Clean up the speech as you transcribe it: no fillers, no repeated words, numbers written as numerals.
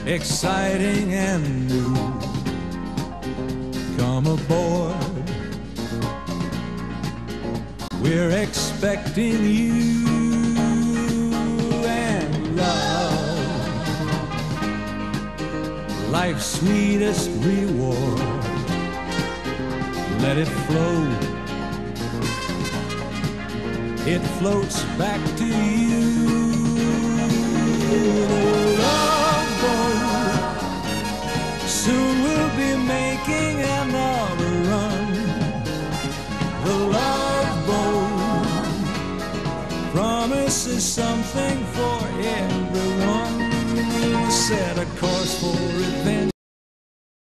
exciting and new. Come aboard, we're expecting you and love, life's sweetest reward. Let it flow, it floats back to you. The love boat, soon we'll be making another run. The love boat promises something for everyone. Set a course for adventure,